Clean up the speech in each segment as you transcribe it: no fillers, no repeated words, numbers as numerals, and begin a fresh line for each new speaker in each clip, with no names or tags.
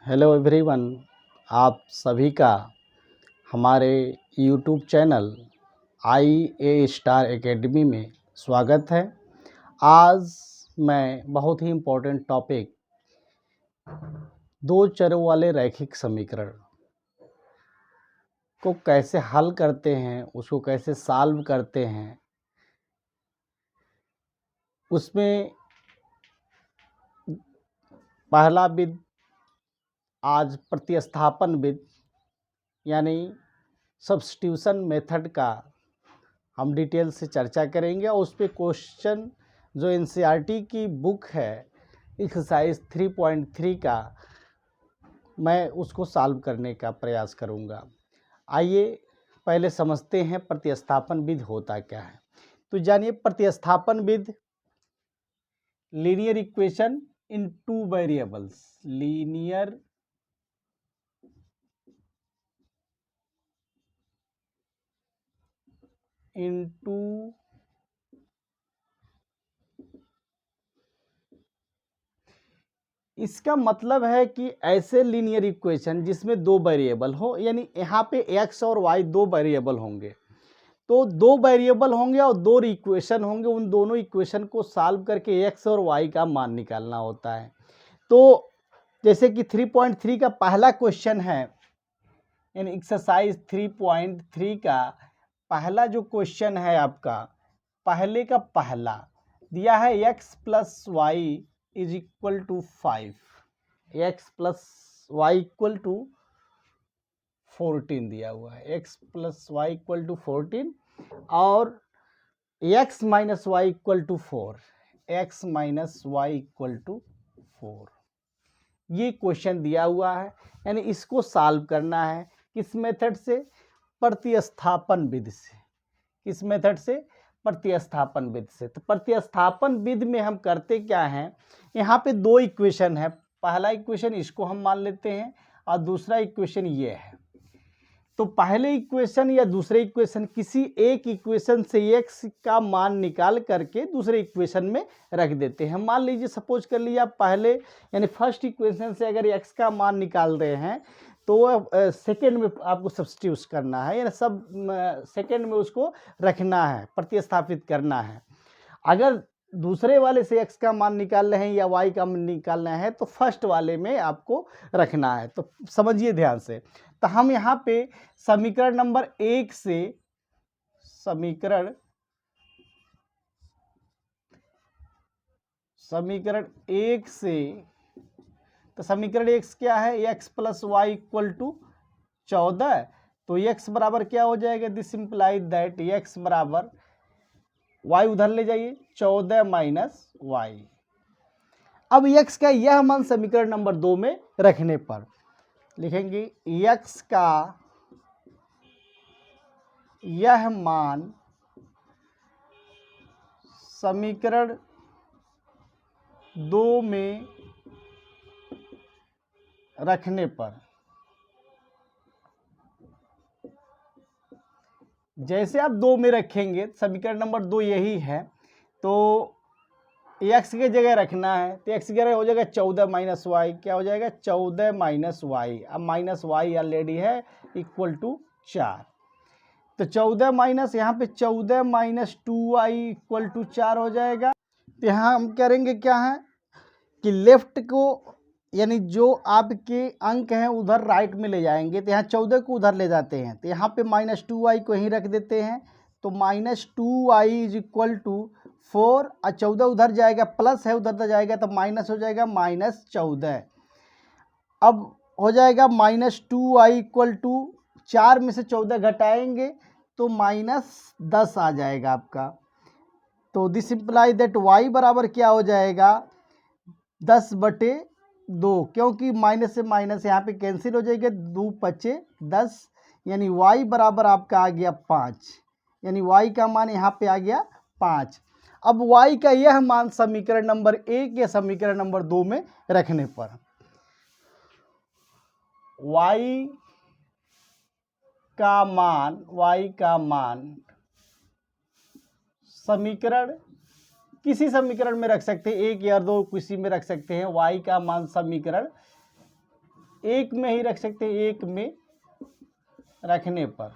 Hello everyone, आप सभी का हमारे यूट्यूब चैनल आई ए स्टार एकेडमी में स्वागत है। आज मैं बहुत ही इम्पोर्टेंट टॉपिक दो चरों वाले रैखिक समीकरण को कैसे हल करते हैं, उसको कैसे सॉल्व करते हैं, उसमें पहला विधि आज प्रतिस्थापन विधि यानी सब्स्टिट्यूशन मेथड का हम डिटेल से चर्चा करेंगे और उस पर क्वेश्चन जो एनसीईआरटी की बुक है एक्सरसाइज 3.3 का मैं उसको सॉल्व करने का प्रयास करूंगा। आइए पहले समझते हैं प्रतिस्थापन विधि होता क्या है। तो जानिए, प्रतिस्थापन विधि linear equation in two variables, linear in two इसका मतलब है कि ऐसे लीनियर इक्वेशन जिसमें दो वेरिएबल हो, यानी यहाँ पे x और y दो वेरिएबल होंगे, तो दो वेरिएबल होंगे और दो इक्वेशन होंगे, उन दोनों इक्वेशन को सॉल्व करके x और y का मान निकालना होता है। तो जैसे कि 3.3 का पहला क्वेश्चन है, यानी एक्सरसाइज 3.3 का पहला जो क्वेश्चन है आपका, पहले का पहला दिया है x plus y is equal to 5, x plus y equal to 14 दिया हुआ है, x plus y equal to 14 और x minus y equal to 4, x minus y equal to 4, ये क्वेश्चन दिया हुआ है। यानी इसको सॉल्व करना है किस मेथड से? प्रतिस्थापन विधि से। किस मेथड से? प्रतिस्थापन विधि से। तो प्रतिस्थापन विधि में हम करते क्या हैं, यहाँ पे दो इक्वेशन है, पहला इक्वेशन इसको हम मान लेते हैं और दूसरा इक्वेशन ये है। तो पहले इक्वेशन या दूसरे इक्वेशन, किसी एक इक्वेशन से x का मान निकाल करके दूसरे इक्वेशन में रख देते हैं। मान लीजिए, सपोज कर लिया पहले यानी फर्स्ट इक्वेशन से अगर x का मान निकाल रहे हैं तो सेकेंड में आपको सब्स्टिट्यूट करना है, यानी सब सेकेंड में उसको रखना है, प्रतिस्थापित करना है। अगर दूसरे वाले से x का मान निकाल रहे हैं या y का मान निकालना है तो फर्स्ट वाले में आपको रखना है। तो समझिए ध्यान से। तो हम यहाँ पे समीकरण नंबर 1 से समीकरण 1 से, तो समीकरण 1 क्या है? x plus y equal to 14। तो x बराबर क्या हो जाएगा? दिस इंप्लाइज दैट x बराबर y उधर ले जाइए, 14 माइनस वाई। अब x का यह मान समीकरण नंबर 2 में रखने पर लिखेंगे x का यह मान समीकरण 2 में रखने पर, जैसे आप 2 में रखेंगे, समीकरण नंबर 2 यही है, तो x की जगह रखना है, तो x की जगह हो जाएगा 14 माइनस वाई। क्या हो जाएगा? 14 माइनस वाई। अब माइनस वाई ऑलरेडी है, इक्वल टू 4। तो 14 माइनस, यहाँ पे 14 माइनस 2y इक्वल टू 4 हो जाएगा। तो यहाँ हम करेंगे क्या है कि लेफ्ट को, यानी जो आपके अंक हैं उधर राइट में ले जाएंगे। तो यहाँ 14 को उधर ले जाते हैं, तो यहाँ पे माइनस 2y को यहीं रख देते हैं। तो minus 2y is equal to 4 और 14 उधर जाएगा, प्लस है उधर जाएगा तो माइनस हो जाएगा, माइनस 14। अब हो जाएगा माइनस 2y इक्वल टू 4 में से 14 घटाएंगे तो माइनस 10 आ जाएगा आपका। तो दिस इंप्लाई दैट y बराबर क्या हो जाएगा? 10/2, क्योंकि माइनस से माइनस यहाँ पे कैंसिल हो जाएगा, 2 पचे 10, यानी y बराबर आपका आ गया 5, यानी y का मान यहाँ पे आ गया 5। अब y का यह मान समीकरण नंबर 1 या समीकरण नंबर 2 में रखने पर y का मान समीकरण, किसी समीकरण में रख सकते हैं, 1 या 2 किसी में रख सकते हैं। y का मान समीकरण एक में ही रख सकते हैं, एक में रखने पर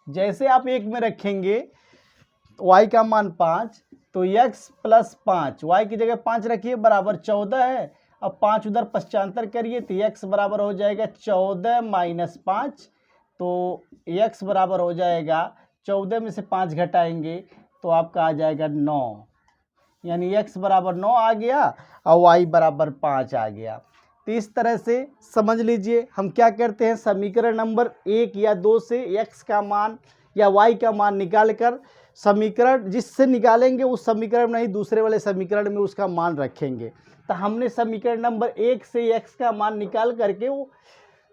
जैसे आप एक में रखेंगे y का मान 5, तो x प्लस 5, y की जगह 5 रखिए बराबर 14 है। अब 5 उधर पश्चांतर करिए तो x बराबर हो जाएगा 14 माइनस 5, तो x बराबर हो जाएगा 14 में से 5 घटाएंगे तो आपका आ जाएगा 9, यानी x बराबर 9 आ गया और y बराबर 5 आ गया। तो इस तरह से समझ लीजिए हम क्या करते हैं, समीकरण नंबर 1 या 2 से x का मान या y का मान निकाल कर समीकरण जिससे निकालेंगे उस समीकरण में नहीं दूसरे वाले समीकरण में उसका मान रखेंगे। तो हमने समीकरण नंबर 1 से x का मान निकाल करके वो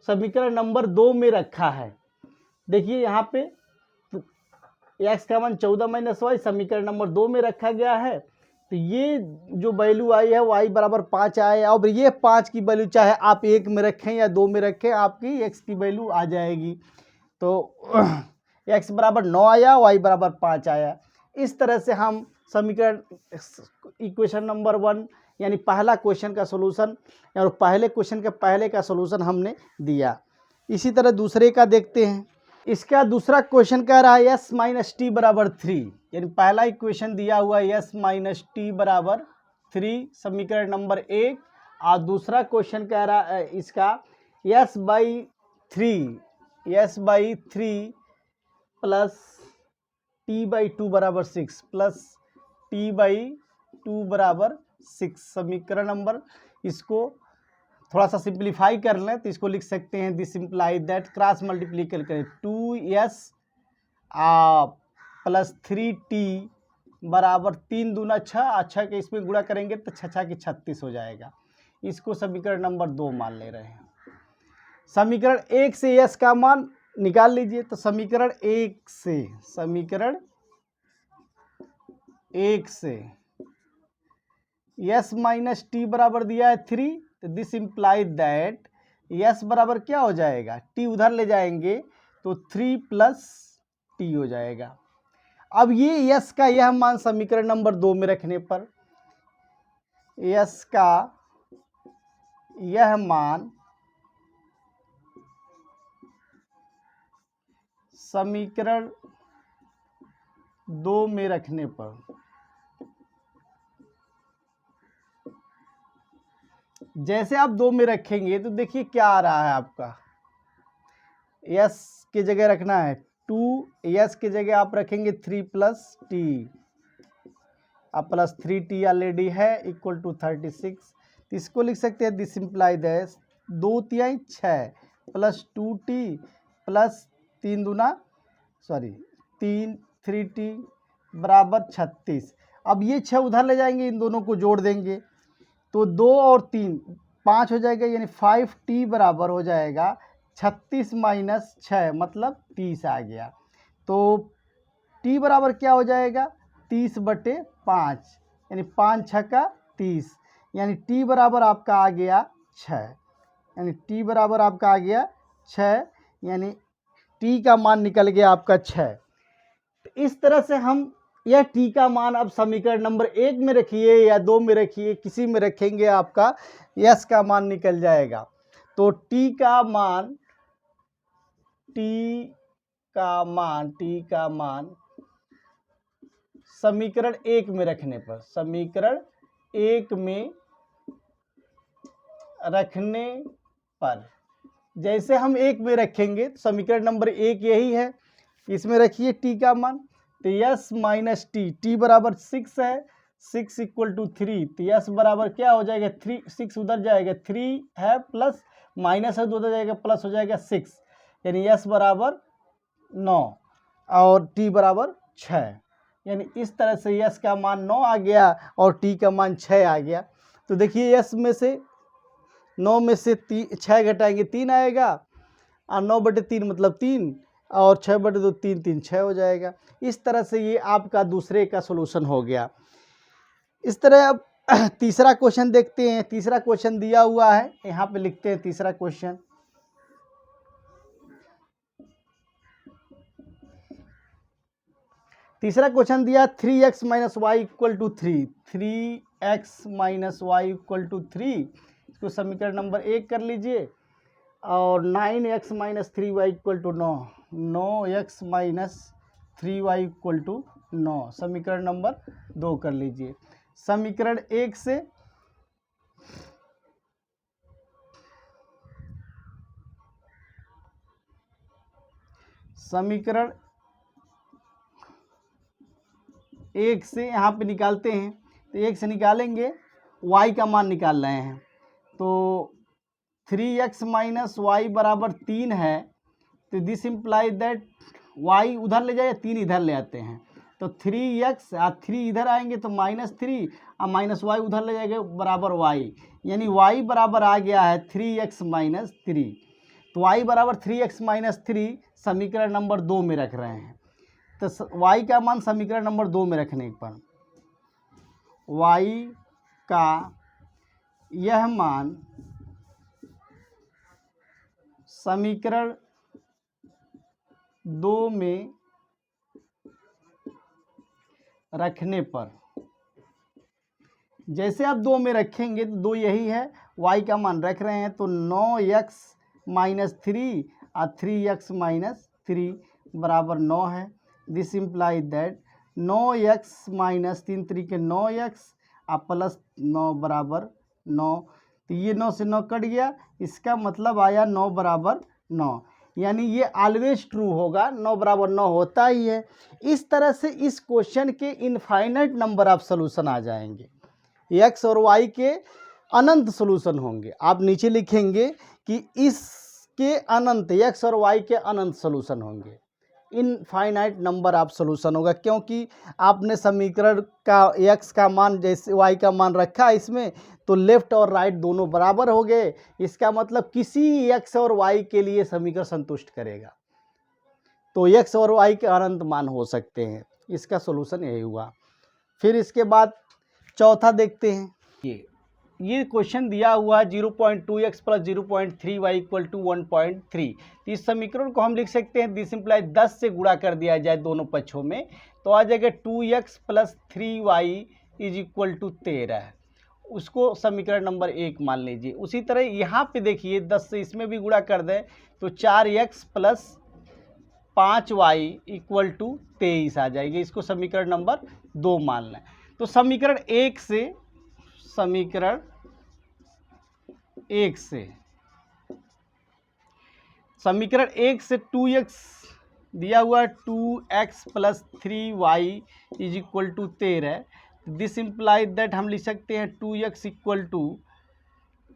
समीकरण नंबर 2 में रखा है। देखिए यहाँ पे x का मान 14 माइनस वाई समीकरण नंबर 2 में रखा गया है। तो ये जो वैल्यू आई है y बराबर 5 आए। अब ये 5 की वैल्यू चाहे आप 1 में रखें या 2 में रखें, आपकी x की वैल्यू आ जाएगी। तो x बराबर 9 आया, y बराबर 5 आया। इस तरह से हम समीकरण इक्वेशन नंबर 1 यानी पहला क्वेश्चन का सोल्यूशन और पहले क्वेश्चन के पहले का सोल्यूशन हमने दिया। इसी तरह दूसरे का देखते हैं। इसका दूसरा क्वेश्चन कह रहा है s माइनस टी बराबर 3, यानी पहला इक्वेशन दिया हुआ है s माइनस टी बराबर 3 समीकरण नंबर 1, और दूसरा क्वेश्चन कह रहा है इसका s by 3 plus T by 2 बराबर 6 प्लस टी बाई 2 बराबर 6 समीकरण नंबर। इसको थोड़ा सा सिंप्लीफाई कर लें तो इसको लिख सकते हैं दिस इम्प्लाई दैट, क्रॉस मल्टीप्लीकेट करें 2s प्लस 3t बराबर 3 दूना 6, 6 के इसमें गुणा करेंगे तो 6 की 36 हो जाएगा। इसको समीकरण नंबर 2 मान ले रहे हैं। समीकरण 1 से s का मान निकाल लीजिए। तो समीकरण 1 से s माइनस टी बराबर दिया है 3, तो दिस इम्प्लाई दैट s बराबर क्या हो जाएगा, t उधर ले जाएंगे तो 3 प्लस टी हो जाएगा। अब ये s का यह मान समीकरण नंबर 2 में रखने पर s का यह मान समीकरण 2 में रखने पर जैसे आप 2 में रखेंगे तो देखिए क्या आ रहा है आपका, s की जगह रखना है 2, s की जगह आप रखेंगे 3 प्लस टी, अब प्लस 3t ऑलरेडी है इक्वल टू 36। इसको लिख सकते हैं दिस इम्प्लाई दैट 2 तिहाई 6 प्लस 2t प्लस 3t बराबर 36। अब ये 6 उधर ले जाएंगे, इन दोनों को जोड़ देंगे तो 2 और 3 5 हो जाएगा, यानी 5t बराबर हो जाएगा 36 माइनस 6 मतलब 30 आ गया। तो t बराबर क्या हो जाएगा 30/5, यानी 5 6 30, यानी t बराबर आपका आ गया 6, यानी t बराबर आपका आ गया 6, यानी t का मान निकल गया आपका 6। तो इस तरह से हम यह t का मान अब समीकरण नंबर 1 में रखिए या 2 में रखिए, किसी में रखेंगे आपका s का मान निकल जाएगा। तो t का मान समीकरण 1 में रखने पर जैसे हम 1 में रखेंगे तो समीकरण नंबर 1 यही है, इसमें रखिए t का मान। तो s माइनस टी बराबर 6 है, 6 इक्वल टू 3, तो s बराबर क्या हो जाएगा 3, 6 उधर जाएगा 3 है प्लस माइनस है तो उधर जाएगा प्लस हो जाएगा 6, यानी s बराबर 9 और t बराबर 6, यानी इस तरह से s का मान 9 आ गया और t का मान 6 आ गया। तो देखिए s में से 9 में से 6 घटाएंगे 3 आएगा, और 9/3 मतलब 3, और 6/2 3 3 6 हो जाएगा। इस तरह से ये आपका दूसरे का सॉल्यूशन हो गया। इस तरह अब तीसरा क्वेश्चन देखते हैं। तीसरा क्वेश्चन दिया हुआ है, यहाँ पे लिखते हैं तीसरा क्वेश्चन। तीसरा क्वेश्चन दिया 3x minus y equal to 3, 3x minus y equal to 3 इसको समीकरण नंबर 1 कर लीजिए। और 9x minus 3y equal to 9, 9x minus 3y equal to 9, समीकरण नंबर 2 कर लीजिए। समीकरण 1 से समीकरण 1 से यहाँ पे निकालते हैं, तो 1 से निकालेंगे, y का मान निकाल रहे हैं, तो 3x माइनस वाई बराबर 3 है, तो दिस इम्प्लाई दैट y उधर ले जाए, 3 इधर ले आते हैं, तो 3x 3 इधर आएंगे तो -3 और माइनस वाई उधर ले जाएंगे बराबर y, यानी y बराबर आ गया है 3x माइनस 3। तो y बराबर 3x माइनस 3 समीकरण नंबर 2 में रख रहे हैं। तो y का मान समीकरण नंबर 2 में रखने पर y का यह मान समीकरण 2 में रखने पर, जैसे आप 2 में रखेंगे तो 2 यही है, y का मान रख रहे हैं, तो 9x माइनस 3 और 3x माइनस 3 बराबर 9 है। This imply that 9x minus 3 3 के 9x और प्लस 9 बराबर 9, तो ये 9 से 9 कट गया, इसका मतलब आया 9 बराबर 9, यानी ये ऑलवेज ट्रू होगा, 9 बराबर 9 होता ही है। इस तरह से इस क्वेश्चन के इनफाइनाइट नंबर ऑफ सॉल्यूशन आ जाएंगे, x और y के अनंत सॉल्यूशन होंगे। आप नीचे लिखेंगे कि इसके अनंत, x और y के अनंत सॉल्यूशन होंगे, इनफाइनाइट नंबर ऑफ सॉल्यूशन होगा, क्योंकि आपने समीकरण का x का मान जैसे y का मान रखा इसमें, तो लेफ्ट और राइट दोनों बराबर हो गए, इसका मतलब किसी x और y के लिए समीकरण संतुष्ट करेगा, तो x और y के अनंत मान हो सकते हैं। इसका सॉल्यूशन यही हुआ। फिर इसके बाद चौथा देखते हैं। ये क्वेश्चन दिया हुआ है 0.2x plus 0.3y equal to 1.3। तो इस समीकरण को हम लिख सकते हैं, दिस इम्प्लाई 10 से गुणा कर दिया जाए दोनों पक्षों में, तो आ जाएगा 2x plus 3y is equal to 13। उसको समीकरण नंबर 1 मान लीजिए। उसी तरह यहाँ पे देखिए 10 से इसमें भी गुणा कर दें तो 4x plus 5y equal to 23 आ जाएगी, इसको समीकरण नंबर 2 मान लें। तो समीकरण 1 से 2x दिया हुआ है, 2x plus 3y is equal to 13। This imply that हम लिख सकते हैं 2x equal to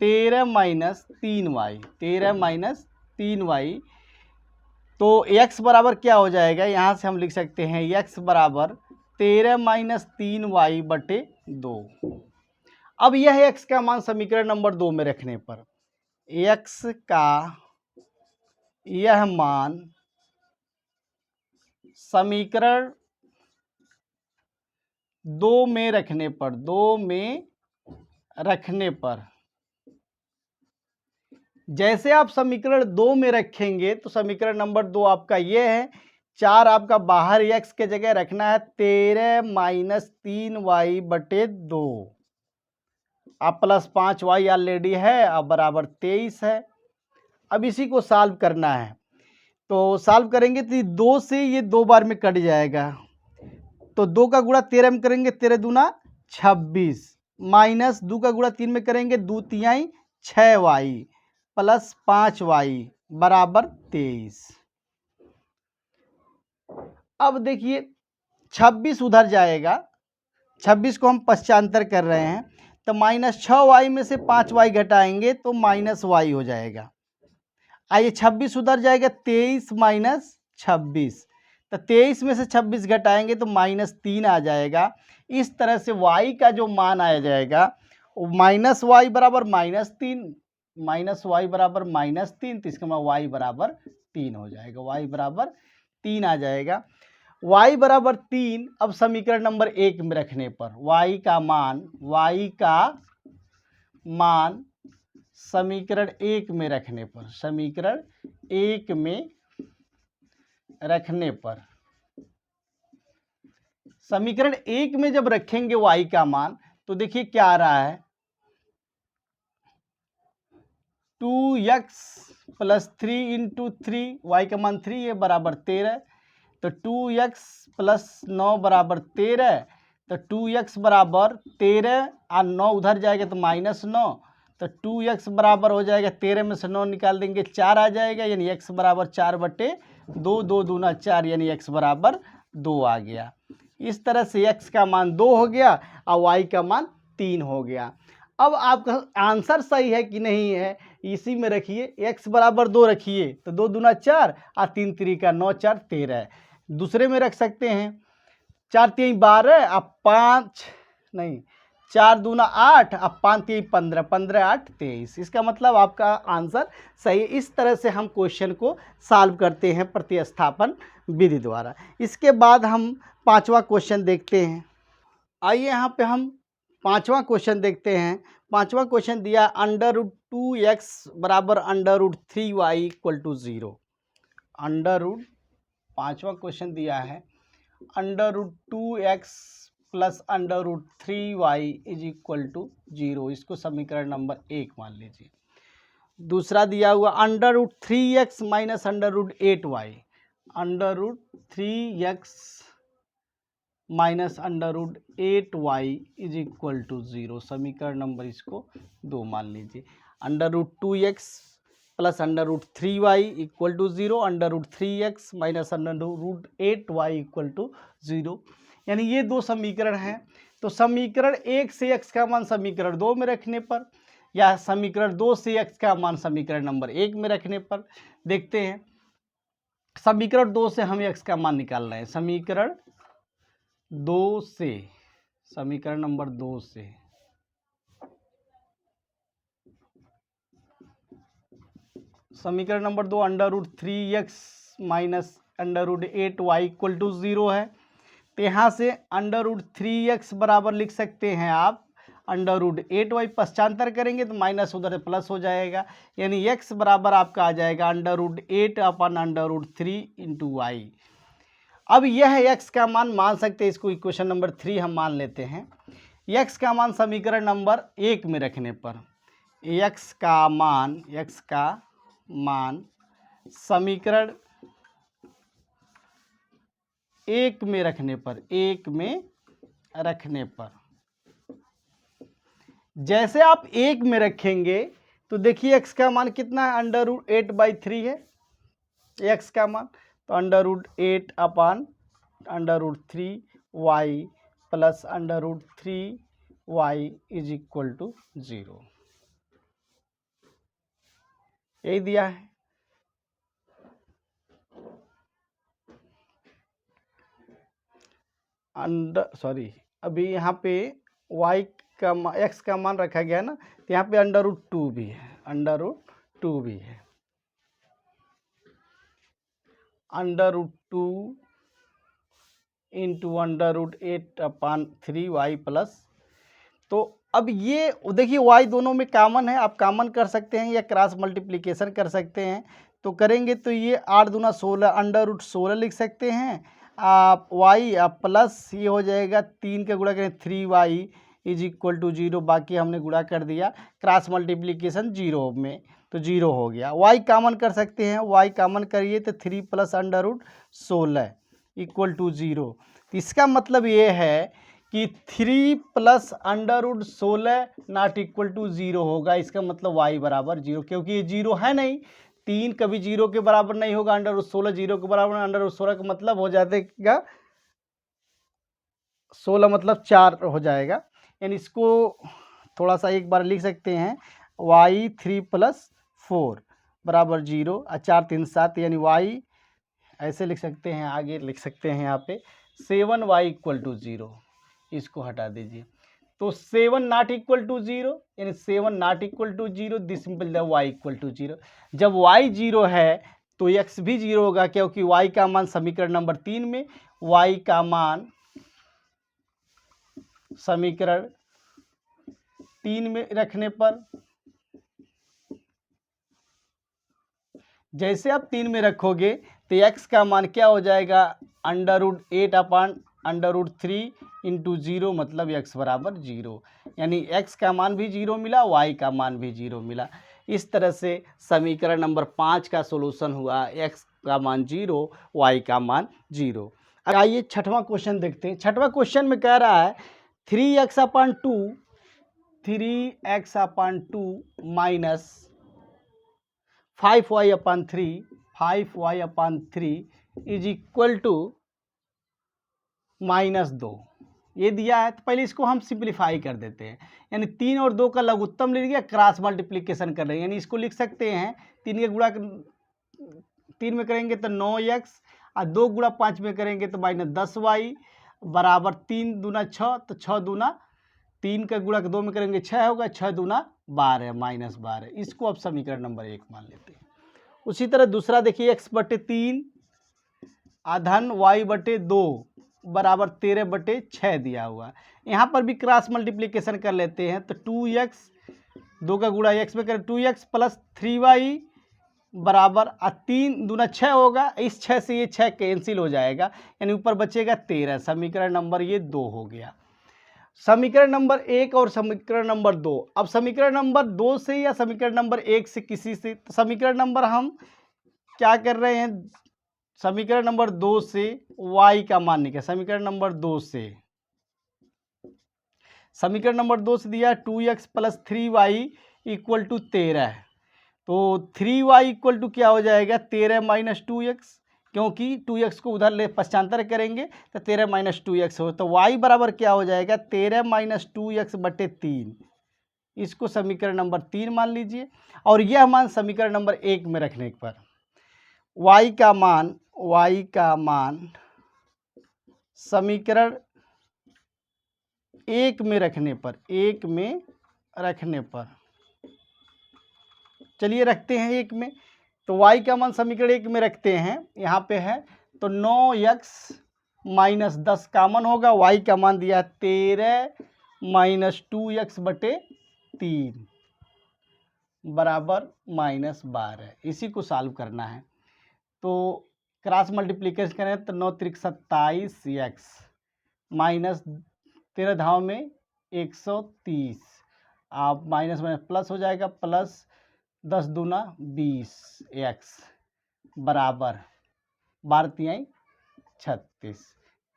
13 minus 3y, 13 minus 3y, तो x बराबर क्या हो जाएगा, यहाँ से हम लिख सकते हैं x बराबर 13 माइनस 3y बटे 2। अब यह x का मान समीकरण नंबर 2 में रखने पर, x का यह मान समीकरण 2 में रखने पर, जैसे आप समीकरण 2 में रखेंगे तो समीकरण नंबर 2 आपका ये है, 4 आपका बाहर x के जगह रखना है, 13 माइनस 3y बटे 2, अब प्लस 5y ऑलरेडी है, अब बराबर 23 है। अब इसी को सॉल्व करना है, तो सॉल्व करेंगे तो 2 से ये 2 बार में कट जाएगा, तो 2 का गुणा 13 में करेंगे, 13 दूना 26, माइनस 2 का गुणा 3 में करेंगे, 2 तिहाई 6y प्लस 5y बराबर 23। अब देखिए 26 उधर जाएगा, 26 को हम पश्चांतर कर रहे हैं, तो माइनस 6y में से 5y घटाएंगे तो माइनस y हो जाएगा। आइए 26 उधर जाएगा, 23 माइनस 26, तो 23 में से 26 घटाएंगे तो माइनस 3 आ जाएगा। इस तरह से y का जो मान आया जाएगा वो माइनस वाई बराबर -3, माइनस वाई बराबर -3, तो इसका मतलब y बराबर 3 हो जाएगा, y बराबर 3 आ जाएगा। y बराबर 3 अब समीकरण नंबर 1 में रखने पर y का मान समीकरण 1 में रखने पर, समीकरण 1 में रखने पर, समीकरण 1 में जब रखेंगे y का मान, तो देखिए क्या आ रहा है, 2x प्लस 3 इंटू 3, वाई का मान 3 है बराबर 13। तो 2x प्लस 9 बराबर 13। तो 2x बराबर 13 और 9 उधर जाएगा तो -9। तो 2x बराबर हो जाएगा 13 में से 9 निकाल देंगे 4 आ जाएगा, यानी x बराबर 4/2, 2 दूना 4, यानी x बराबर 2 आ गया। इस तरह से x का मान 2 हो गया और y का मान 3 हो गया। अब आपका आंसर सही है कि नहीं है इसी में रखिए, x बराबर 2 रखिए तो 2 दूना 4 और 3 3 9, 4 13। दूसरे में रख सकते हैं 4 3 12 और 5 नहीं 4 दूना 8 और 5 3 15, 15 8 23। इसका मतलब आपका आंसर सही। इस तरह से हम क्वेश्चन को सॉल्व करते हैं प्रतिस्थापन विधि द्वारा। इसके बाद हम पांचवा क्वेश्चन देखते हैं। आइए यहाँ पे हम पांचवा क्वेश्चन देखते हैं। पांचवा क्वेश्चन दिया √2x बराबर √3y इक्वल टू 0। पांचवा क्वेश्चन दिया है √2x plus √3y is equal to 0। इसको समीकरण नंबर 1 मान लीजिए। दूसरा दिया हुआ √3x minus √8y, √3x minus √8y is equal to 0। समीकरण नंबर इसको 2 मान लीजिए। √2x plus √3y equal to 0, √3x minus √8y equal to 0। यानी ये दो समीकरण हैं। तो समीकरण 1 से x का मान समीकरण 2 में रखने पर, या समीकरण 2 से x का मान समीकरण नंबर 1 में रखने पर, देखते हैं। समीकरण 2 से हम x का मान निकाल रहे हैं। समीकरण 2 से, समीकरण नंबर 2 से समीकरण number 2 √3x minus √8y equal to 0 है। तो यहाँ से √3x बराबर लिख सकते हैं आप √8y, पश्चांतर करेंगे तो माइनस उधर प्लस हो जाएगा, यानी x बराबर आपका आ जाएगा √8 अपन √3 इंटू वाई। अब यह x का मान सकते हैं, इसको इक्वेशन नंबर 3 हम मान लेते हैं। x का मान समीकरण नंबर 1 में रखने पर, x का मान समीकरण 1 में रखने पर, जैसे आप 1 में रखेंगे तो देखिए x का मान कितना है, √8/3 है x का मान। तो √8 अपन √3y plus √3y is equal to 0, यही दिया है। अभी यहाँ पे y का x का मान रखा गया है ना, तो यहाँ पे √2 भी है, √2 इंटू √8/3y प्लस। तो अब ये देखिए y दोनों में कॉमन है, आप कॉमन कर सकते हैं या क्रॉस मल्टीप्लिकेशन कर सकते हैं। तो करेंगे तो ये 8 दूना 16, √16 लिख सकते हैं आप y, आप प्लस ये हो जाएगा 3 का गुणा करें 3y इज इक्वल टू 0। बाकी हमने गुणा कर दिया, क्रॉस मल्टीप्लिकेशन 0 में तो 0 हो गया। y कॉमन कर सकते हैं, y कॉमन करिए तो 3 प्लस √16 इक्वल टू 0। तो इसका मतलब ये है कि 3 प्लस √16 नॉट इक्वल टू 0 होगा। इसका मतलब y बराबर 0, क्योंकि ये 0 है नहीं, 3 कभी 0 के बराबर नहीं होगा, √16 0 के बराबर, √16 का मतलब हो जाएगा 16 मतलब 4 हो जाएगा। यानी इसको थोड़ा सा एक बार लिख सकते हैं, y 3 प्लस 4 बराबर 0 और 4 3 7, यानी y ऐसे लिख सकते हैं। आगे लिख सकते हैं यहाँ पे 7y इक्वल टू 0, इसको हटा दीजिए। तो 7 नॉट इक्वल टू 0, यानी 7 not equal to 0, this simple y equal to 0। जब y 0 है तो x भी 0 होगा, क्योंकि y का मान समीकरण नंबर 3 में, y का मान समीकरण 3 में रखने पर, जैसे आप 3 में रखोगे तो x का मान क्या हो जाएगा, √8/√3 इंटू 0, मतलब x बराबर 0। यानी x का मान भी 0 मिला, y का मान भी 0 मिला। इस तरह से समीकरण नंबर 5 का सोल्यूशन हुआ x का मान 0, y का मान 0। अब आइए छठवां क्वेश्चन देखते हैं। छठवां क्वेश्चन में कह रहा है 3x/2 minus 5y/3 is equal to -2। ये दिया है तो पहले इसको हम सिंप्लीफाई कर देते हैं, यानी 3 और 2 का लघुत्तम ले लिया, क्रॉस मल्टीप्लिकेशन कर रहे हैं, यानी इसको लिख सकते हैं 3 के गुणा 3 में करेंगे तो 9x और 2 गुणा 5 में करेंगे तो -10y बराबर 3 दूना 6, तो 6 दूना 3 का गुणा 2 में करेंगे 6 होगा, 6 दूना 12 -12। इसको अब समीकरण नंबर 1 मान लेते हैं। उसी तरह दूसरा देखिए x/3 धन y/2 बराबर 13/6 दिया हुआ। यहाँ पर भी क्रॉस मल्टीप्लिकेशन कर लेते हैं तो 2x 2 का गुणा x में करें 2x प्लस 3y बराबर 3 दूना 6 होगा, इस 6 से ये 6 कैंसिल हो जाएगा, यानी ऊपर बचेगा 13। समीकरण नंबर ये 2 हो गया। समीकरण नंबर 1 और समीकरण नंबर 2। अब समीकरण नंबर 2 से या समीकरण नंबर 1 से किसी से, तो समीकरण नंबर हम क्या कर रहे हैं, समीकरण नंबर 2 से y का मान निकाल। समीकरण नंबर 2 से समीकरण नंबर 2 से दिया 2x plus 3y equal to 13, तो 3y इक्वल टू क्या हो जाएगा 13 माइनस 2x, क्योंकि 2x को उधर ले पश्चांतर करेंगे तो 13 माइनस 2x हो, तो y बराबर क्या हो जाएगा 13 माइनस 2x/3। इसको समीकरण नंबर 3 मान लीजिए, और यह मान समीकरण नंबर 1 में रखने पर y का मान समीकरण 1 में रखने पर चलिए रखते हैं 1 में, तो y का मान समीकरण 1 में रखते हैं, यहाँ पे है तो 9x माइनस 10 कामन होगा, y का मान दिया 13 माइनस 2x/3 बराबर -12। इसी को सॉल्व करना है, तो क्रॉस मल्टीप्लिकेशन करें तो 9 त्रिक 27x माइनस 13 धाव में 130, आप माइनस प्लस हो जाएगा, प्लस 10 दूना 20x बराबर 12 तिहाई 36,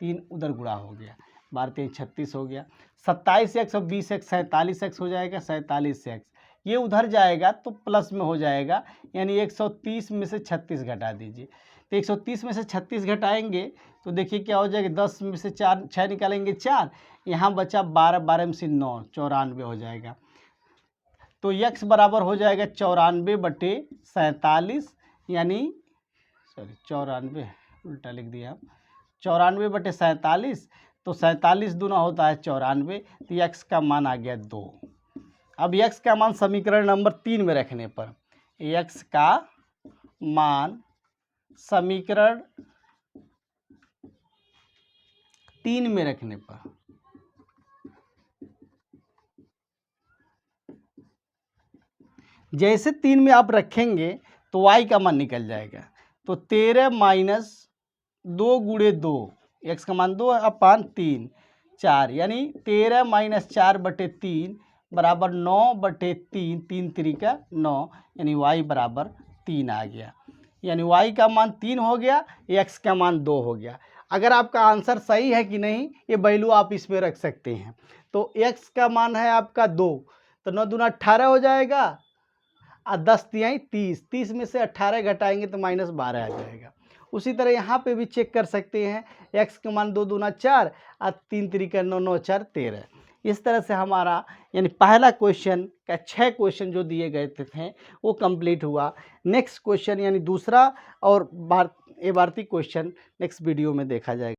3 उधर गुणा हो गया, 12 तिहाई 36 हो गया। 27x और 20x 47x हो जाएगा, 47x ये उधर जाएगा तो प्लस में हो जाएगा, यानी 130 में से 36 घटा दीजिए, तो 130 में से 36 घटाएंगे तो देखिए क्या हो जाएगा, 10 में से 6 निकालेंगे 4, यहाँ बचा 12, 12 में से 9 94 हो जाएगा, तो x बराबर हो जाएगा 94/47, यानी 94 उल्टा लिख दिया, 94/47, तो 47 दूना होता है 94, तो x का मान आ गया 2। अब x का मान समीकरण नंबर 3 में रखने पर, x का मान समीकरण 3 में रखने पर जैसे 3 में आप रखेंगे तो y का मान निकल जाएगा, तो 13 माइनस 2 गुणे 2, x का मान 2/3 4, यानी 13 माइनस 4/3 बराबर 9/3, 3 त्रिका 9, यानी y बराबर 3 आ गया, यानी y का मान 3 हो गया, x का मान 2 हो गया। अगर आपका आंसर सही है कि नहीं ये वैल्यू आप इसमें रख सकते हैं। तो x का मान है आपका 2, तो 9 दूना 18 हो जाएगा, और 10 तिहाई 30, 30 में से 18 घटाएंगे तो -12 आ जाएगा। उसी तरह यहाँ पे भी चेक कर सकते हैं, x का मान 2 दूना 4 और 3 त्रिका 9, 9 4 13। इस तरह से हमारा यानी पहला क्वेश्चन का 6 क्वेश्चन जो दिए गए थे वो कंप्लीट हुआ। नेक्स्ट क्वेश्चन यानी दूसरा और भारतीय क्वेश्चन नेक्स्ट वीडियो में देखा जाएगा।